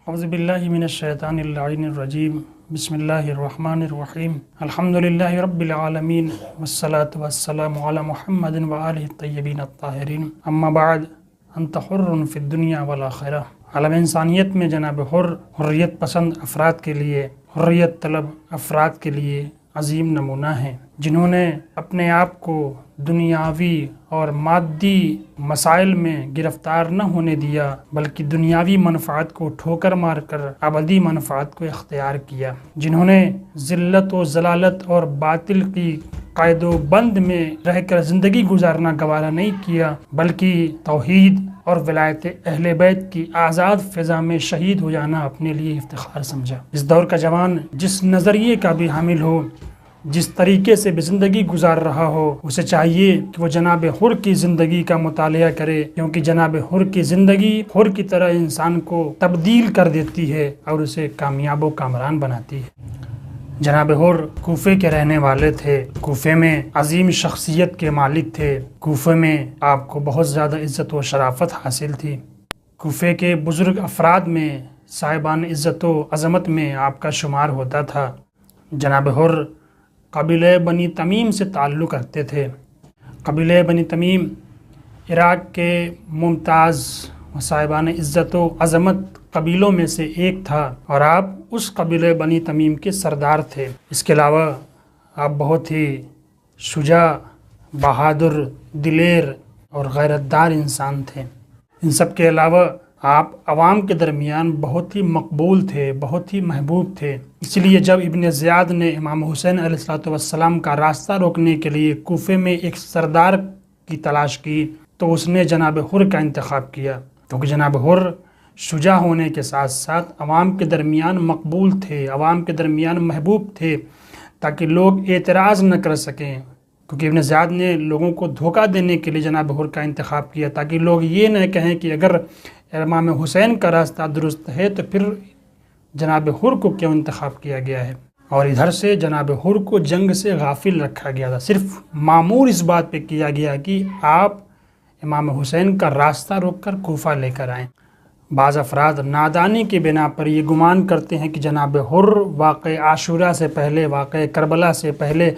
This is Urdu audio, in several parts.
اعوذ باللہ من الشیطان اللعین الرجیم بسم اللہ الرحمن الرحیم الحمدللہ رب العالمین والصلاة والسلام علی محمد وآلہ الطیبین الطاہرین اما بعد انت حر فی الدنیا والآخرہ۔ عالم انسانیت میں جناب حریت پسند افراد کے لیے، حریت طلب افراد کے لیے عظیم نمونہ ہیں، جنہوں نے اپنے آپ کو دنیاوی اور مادی مسائل میں گرفتار نہ ہونے دیا، بلکہ دنیاوی منفعت کو ٹھوکر مار کر ابدی منفعت کو اختیار کیا، جنہوں نے ذلت و ضلالت اور باطل کی قید و بند میں رہ کر زندگی گزارنا گوارا نہیں کیا، بلکہ توحید اور ولایت اہل بیت کی آزاد فضا میں شہید ہو جانا اپنے لیے افتخار سمجھا۔ اس دور کا جوان جس نظریے کا بھی حامل ہو، جس طریقے سے بھی زندگی گزار رہا ہو، اسے چاہیے کہ وہ جناب حر کی زندگی کا مطالعہ کرے، کیونکہ جناب حر کی زندگی حر کی طرح انسان کو تبدیل کر دیتی ہے اور اسے کامیاب و کامران بناتی ہے۔ جناب حر کوفے کے رہنے والے تھے، کوفے میں عظیم شخصیت کے مالک تھے، کوفے میں آپ کو بہت زیادہ عزت و شرافت حاصل تھی، کوفے کے بزرگ افراد میں صاحبان عزت و عظمت میں آپ کا شمار ہوتا تھا۔ جناب حر قبیلہ بنی تمیم سے تعلق رکھتے تھے۔ قبیلہ بنی تمیم عراق کے ممتاز و صاحبان عزت و عظمت قبیلوں میں سے ایک تھا، اور آپ اس قبیلہ بنی تمیم کے سردار تھے۔ اس کے علاوہ آپ بہت ہی شجاع، بہادر، دلیر اور غیرت دار انسان تھے۔ ان سب کے علاوہ آپ عوام کے درمیان بہت ہی مقبول تھے، بہت ہی محبوب تھے۔ اس لیے جب ابن زیاد نے امام حسین علیہ السلام کا راستہ روکنے کے لیے کوفے میں ایک سردار کی تلاش کی تو اس نے جناب حر کا انتخاب کیا، کیونکہ جناب حر شجاع ہونے کے ساتھ ساتھ عوام کے درمیان مقبول تھے، عوام کے درمیان محبوب تھے، تاکہ لوگ اعتراض نہ کر سکیں، کیونکہ ابن زیاد نے لوگوں کو دھوکہ دینے کے لیے جناب حر کا انتخاب کیا، تاکہ لوگ یہ نہ کہیں کہ اگر امام حسین کا راستہ درست ہے تو پھر جناب حر کو کیوں انتخاب کیا گیا ہے۔ اور ادھر سے جناب حر کو جنگ سے غافل رکھا گیا تھا، صرف معمور اس بات پہ کیا گیا کہ آپ امام حسین کا راستہ روک کر کوفہ لے کر آئیں۔ بعض افراد نادانی کی بنا پر یہ گمان کرتے ہیں کہ جناب حر واقع عاشورہ سے پہلے، واقع کربلا سے پہلے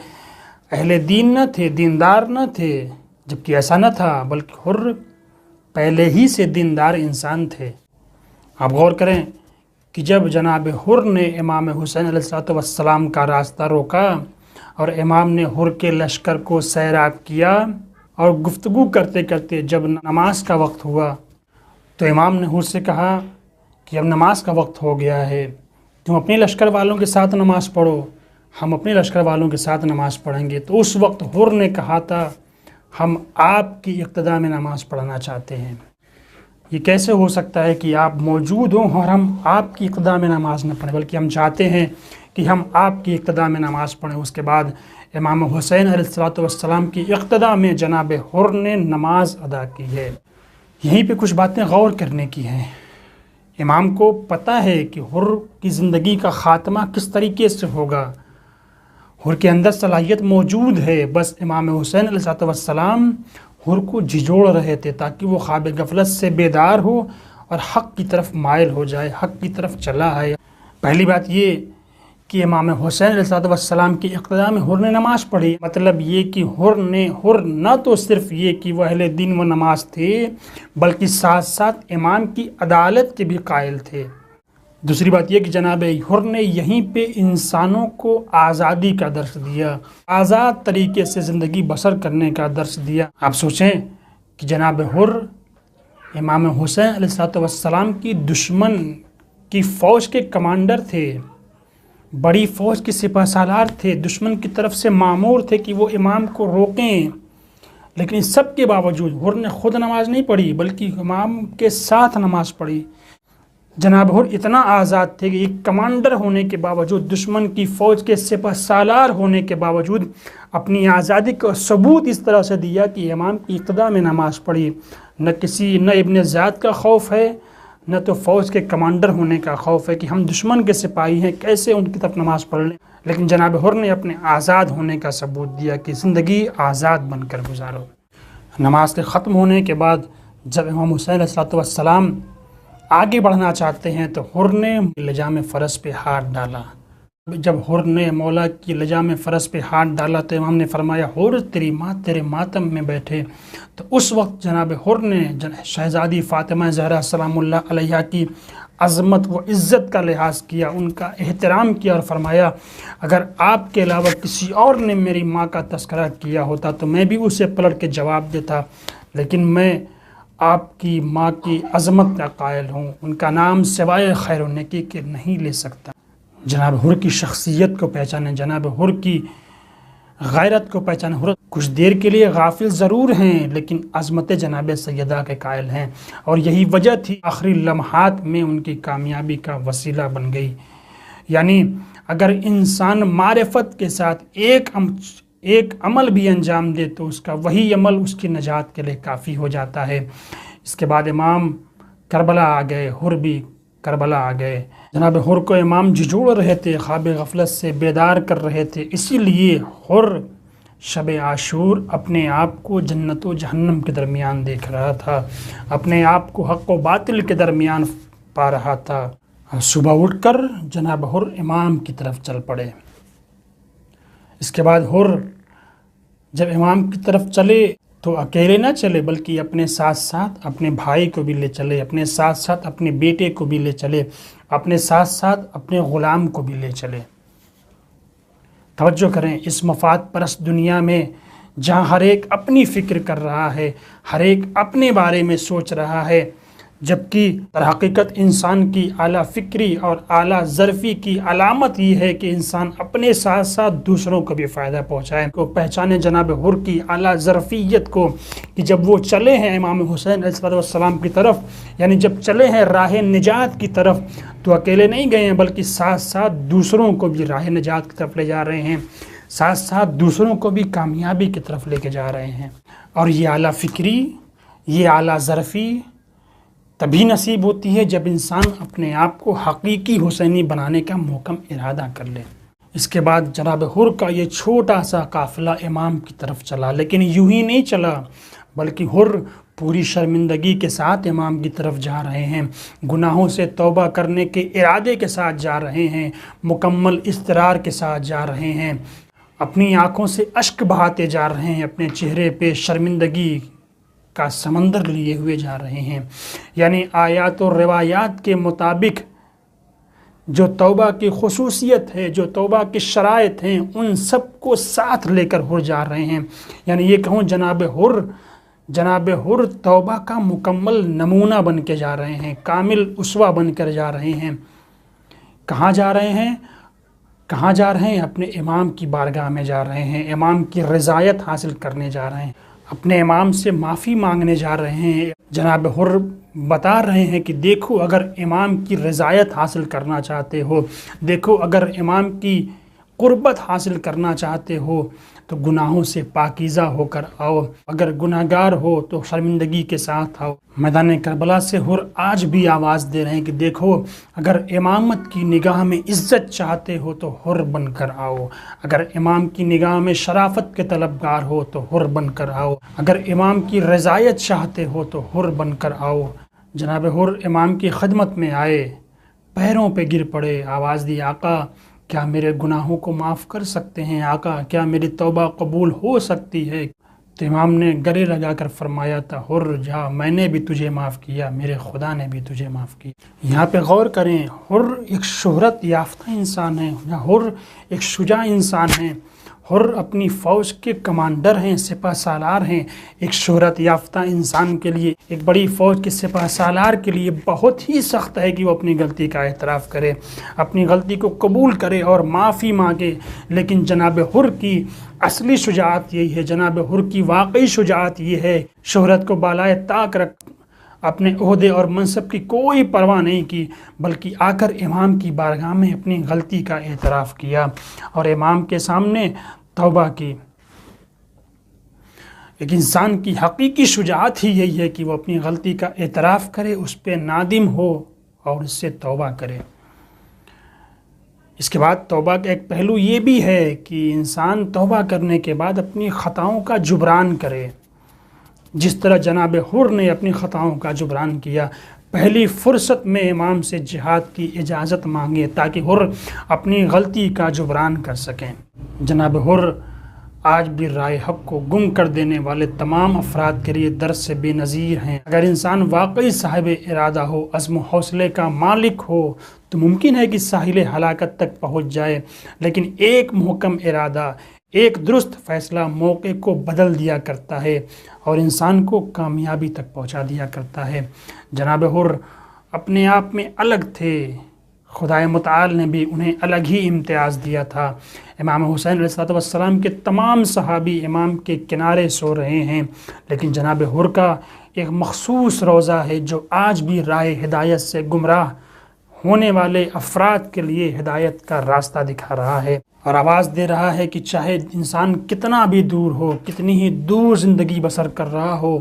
اہل دین نہ تھے، دیندار نہ تھے، جبکہ ایسا نہ تھا، بلکہ حر پہلے ہی سے دیندار انسان تھے۔ آپ غور کریں کہ جب جناب حر نے امام حسین علیہ السلام کا راستہ روکا اور امام نے حر کے لشکر کو سیراب کیا، اور گفتگو کرتے کرتے جب نماز کا وقت ہوا تو امام نے حر سے کہا کہ اب نماز کا وقت ہو گیا ہے، تم اپنے لشکر والوں کے ساتھ نماز پڑھو، ہم اپنے لشکر والوں کے ساتھ نماز پڑھیں گے۔ تو اس وقت حر نے کہا تھا ہم آپ کی اقتداء میں نماز پڑھنا چاہتے ہیں۔ یہ کیسے ہو سکتا ہے کہ آپ موجود ہوں اور ہم آپ کی اقتداء میں نماز نہ پڑھیں، بلکہ ہم چاہتے ہیں کہ ہم آپ کی اقتداء میں نماز پڑھیں۔ اس کے بعد امام حسین علیہ السلام کی اقتداء میں جناب حر نے نماز ادا کی ہے۔ یہیں پہ کچھ باتیں غور کرنے کی ہیں۔ امام کو پتہ ہے کہ حر کی زندگی کا خاتمہ کس طریقے سے ہوگا، حر کے اندر صلاحیت موجود ہے، بس امام حسین علیہ السلام حر کو جھجوڑ رہے تھے تاکہ وہ خواب غفلت سے بیدار ہو اور حق کی طرف مائل ہو جائے، حق کی طرف چلا آئے۔ پہلی بات یہ کہ امام حسین علیہ السلام کی اقتداء میں حر نے نماز پڑھی، مطلب یہ کہ حر نہ تو صرف یہ کہ وہ اہل دین و نماز تھے، بلکہ ساتھ ساتھ امام کی عدالت کے بھی قائل تھے۔ دوسری بات یہ کہ جناب حر نے یہیں پہ انسانوں کو آزادی کا درس دیا، آزاد طریقے سے زندگی بسر کرنے کا درس دیا۔ آپ سوچیں کہ جناب حر امام حسین علیہ السلام کی دشمن کی فوج کے کمانڈر تھے، بڑی فوج کے سپہ سالار تھے، دشمن کی طرف سے مامور تھے کہ وہ امام کو روکیں، لیکن اس سب کے باوجود حر نے خود نماز نہیں پڑھی بلکہ امام کے ساتھ نماز پڑھی۔ جناب حر اتنا آزاد تھے کہ ایک کمانڈر ہونے کے باوجود، دشمن کی فوج کے سپہ سالار ہونے کے باوجود اپنی آزادی کا ثبوت اس طرح سے دیا کہ امام کی اقتداء میں نماز پڑھی۔ نہ ابن زیاد کا خوف ہے، نہ تو فوج کے کمانڈر ہونے کا خوف ہے کہ ہم دشمن کے سپاہی ہیں، کیسے ان کی طرف نماز پڑھ لیں۔ لیکن جناب حر نے اپنے آزاد ہونے کا ثبوت دیا کہ زندگی آزاد بن کر گزارو۔ نماز کے ختم ہونے کے بعد جب امام حسین علیہ السلام آگے بڑھنا چاہتے ہیں تو حر نے لجام فرس پہ ہاتھ ڈالا۔ جب حر نے مولا کی لجام فرس پہ ہاتھ ڈالا تو امام نے فرمایا حر تیری ماں تیرے ماتم میں بیٹھے۔ تو اس وقت جناب حر نے شہزادی فاطمہ زہرا سلام اللہ علیہا کی عظمت و عزت کا لحاظ کیا، ان کا احترام کیا اور فرمایا اگر آپ کے علاوہ کسی اور نے میری ماں کا تذکرہ کیا ہوتا تو میں بھی اسے پلٹ کے جواب دیتا، لیکن میں آپ کی ماں کی عظمت کا قائل ہوں، ان کا نام سوائے خیر و نیکی کے نہیں لے سکتا۔ جناب حر کی شخصیت کو پہچانے، جناب حر کی غیرت کو پہچانے۔ حر کچھ دیر کے لیے غافل ضرور ہیں لیکن عظمت جناب سیدہ کے قائل ہیں، اور یہی وجہ تھی آخری لمحات میں ان کی کامیابی کا وسیلہ بن گئی۔ یعنی اگر انسان معرفت کے ساتھ ایک عمل بھی انجام دے تو اس کا وہی عمل اس کی نجات کے لیے کافی ہو جاتا ہے۔ اس کے بعد امام کربلا آ گئے، حر بھی کربلا آ گئے۔ جناب حر کو امام جھجھوڑ رہے تھے، خواب غفلت سے بیدار کر رہے تھے، اسی لیے حر شب عاشور اپنے آپ کو جنت و جہنم کے درمیان دیکھ رہا تھا، اپنے آپ کو حق و باطل کے درمیان پا رہا تھا۔ صبح اٹھ کر جناب حر امام کی طرف چل پڑے۔ اس کے بعد حر جب امام کی طرف چلے تو اکیلے نہ چلے بلکہ اپنے ساتھ ساتھ اپنے بھائی کو بھی لے چلے، اپنے ساتھ ساتھ اپنے بیٹے کو بھی لے چلے، اپنے ساتھ ساتھ اپنے غلام کو بھی لے چلے۔ توجہ کریں، اس مفاد پرست دنیا میں جہاں ہر ایک اپنی فکر کر رہا ہے، ہر ایک اپنے بارے میں سوچ رہا ہے، جبکہ در حقیقت انسان کی اعلیٰ فکری اور اعلیٰ ظرفی کی علامت یہ ہے کہ انسان اپنے ساتھ ساتھ دوسروں کو بھی فائدہ پہنچائے۔ کو پہچانے جناب حر کی اعلیٰ ظرفیت کو کہ جب وہ چلے ہیں امام حسین علیہ السلام کی طرف، یعنی جب چلے ہیں راہ نجات کی طرف، تو اکیلے نہیں گئے ہیں بلکہ ساتھ ساتھ دوسروں کو بھی راہ نجات کی طرف لے جا رہے ہیں، ساتھ ساتھ دوسروں کو بھی کامیابی کی طرف لے کے جا رہے ہیں۔ اور یہ اعلیٰ فکری، یہ اعلیٰ ظرفی تبھی نصیب ہوتی ہے جب انسان اپنے آپ کو حقیقی حسینی بنانے کا محکم ارادہ کر لے۔ اس کے بعد جناب حر کا یہ چھوٹا سا قافلہ امام کی طرف چلا، لیکن یوں ہی نہیں چلا بلکہ حر پوری شرمندگی کے ساتھ امام کی طرف جا رہے ہیں، گناہوں سے توبہ کرنے کے ارادے کے ساتھ جا رہے ہیں، مکمل اضطرار کے ساتھ جا رہے ہیں، اپنی آنکھوں سے اشک بہاتے جا رہے ہیں، اپنے چہرے پہ شرمندگی کا سمندر لیے ہوئے جا رہے ہیں۔ یعنی آیات و روایات کے مطابق جو توبہ کی خصوصیت ہے، جو توبہ کی شرائط ہیں، ان سب کو ساتھ لے کر حر جا رہے ہیں۔ یعنی یہ کہوں جناب حر توبہ کا مکمل نمونہ بن کے جا رہے ہیں، کامل اسوہ بن کر جا رہے ہیں۔ کہاں جا رہے ہیں؟ کہاں جا رہے ہیں؟ اپنے امام کی بارگاہ میں جا رہے ہیں، امام کی رضایت حاصل کرنے جا رہے ہیں، اپنے امام سے معافی مانگنے جا رہے ہیں۔ جناب حر بتا رہے ہیں کہ دیکھو اگر امام کی رضایت حاصل کرنا چاہتے ہو، دیکھو اگر امام کی قربت حاصل کرنا چاہتے ہو تو گناہوں سے پاکیزہ ہو کر آؤ، اگر گناہگار ہو تو شرمندگی کے ساتھ آؤ۔ میدان کربلا سے حر آج بھی آواز دے رہے ہیں کہ دیکھو اگر امامت کی نگاہ میں عزت چاہتے ہو تو حر بن کر آؤ، اگر امام کی نگاہ میں شرافت کے طلبگار ہو تو حر بن کر آؤ، اگر امام کی رضایت چاہتے ہو تو حر بن کر آؤ۔ جناب حر امام کی خدمت میں آئے، پیروں پہ گر پڑے، آواز دی آقا کیا میرے گناہوں کو معاف کر سکتے ہیں؟ آقا کیا میری توبہ قبول ہو سکتی ہے؟ تو امام نے گلے لگا کر فرمایا تھا حر جا، میں نے بھی تجھے معاف کیا، میرے خدا نے بھی تجھے معاف کیا۔ یہاں پہ غور کریں، حر ایک شہرت یافتہ انسان ہے، حر ایک شجاع انسان ہے، حر اپنی فوج کے کمانڈر ہیں، سپہ سالار ہیں۔ ایک شہرت یافتہ انسان کے لیے، ایک بڑی فوج کے سپہ سالار کے لیے بہت ہی سخت ہے کہ وہ اپنی غلطی کا اعتراف کرے، اپنی غلطی کو قبول کرے اور معافی مانگے۔ لیکن جناب حر کی اصلی شجاعت یہی ہے، جناب حر کی واقعی شجاعت یہ ہے، شہرت کو بالائے طاق رکھ اپنے عہدے اور منصب کی کوئی پرواہ نہیں کی، بلکہ آ کر امام کی بارگاہ میں اپنی غلطی کا اعتراف کیا اور امام کے سامنے توبہ کی۔ ایک انسان کی حقیقی شجاعت ہی یہی ہے کہ وہ اپنی غلطی کا اعتراف کرے، اس پہ نادم ہو اور اس سے توبہ کرے۔ اس کے بعد توبہ کا ایک پہلو یہ بھی ہے کہ انسان توبہ کرنے کے بعد اپنی خطاؤں کا جبران کرے، جس طرح جناب حر نے اپنی خطاؤں کا جبران کیا۔ پہلی فرصت میں امام سے جہاد کی اجازت مانگے تاکہ حر اپنی غلطی کا جبران کر سکیں۔ جناب حر آج بھی رائے حق کو گم کر دینے والے تمام افراد کے لیے درس سے بے نظیر ہیں۔ اگر انسان واقعی صاحب ارادہ ہو، عزم و حوصلے کا مالک ہو، تو ممکن ہے کہ ساحل ہلاکت تک پہنچ جائے، لیکن ایک محکم ارادہ، ایک درست فیصلہ موقع کو بدل دیا کرتا ہے اور انسان کو کامیابی تک پہنچا دیا کرتا ہے۔ جناب حر اپنے آپ میں الگ تھے، خدائے متعال نے بھی انہیں الگ ہی امتیاز دیا تھا۔ امام حسین علیہ السلام کے تمام صحابی امام کے کنارے سو رہے ہیں، لیکن جناب حر کا ایک مخصوص روضہ ہے جو آج بھی راہ ہدایت سے گمراہ ہونے والے افراد کے لیے ہدایت کا راستہ دکھا رہا ہے اور آواز دے رہا ہے کہ چاہے انسان کتنا بھی دور ہو، کتنی ہی دور زندگی بسر کر رہا ہو،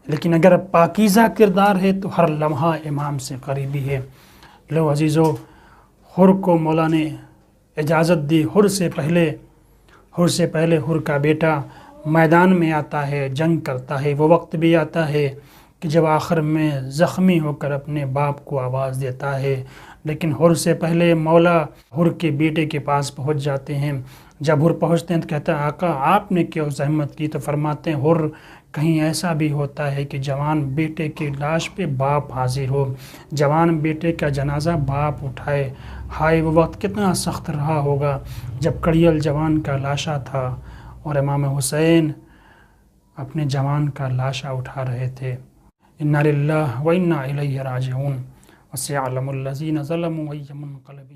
لیکن اگر پاکیزہ کردار ہے تو ہر لمحہ امام سے قریبی ہے۔ لو عزیزو، حر کو مولا نے اجازت دی، حر سے پہلے حر کا بیٹا میدان میں آتا ہے، جنگ کرتا ہے۔ وہ وقت بھی آتا ہے کہ جب آخر میں زخمی ہو کر اپنے باپ کو آواز دیتا ہے، لیکن حر سے پہلے مولا حر کے بیٹے کے پاس پہنچ جاتے ہیں۔ جب حر پہنچتے ہیں تو کہتا ہے آقا آپ نے کیوں زحمت کی؟ تو فرماتے ہیں حر کہیں ایسا بھی ہوتا ہے کہ جوان بیٹے کی لاش پہ باپ حاضر ہو، جوان بیٹے کا جنازہ باپ اٹھائے، ہائے وہ وقت کتنا سخت رہا ہوگا جب کڑیل جوان کا لاشا تھا اور امام حسین اپنے جوان کا لاشا اٹھا رہے تھے۔ انا للہ و انا الیہ راجعون وسيعلم الذين ظلموا أي منقلب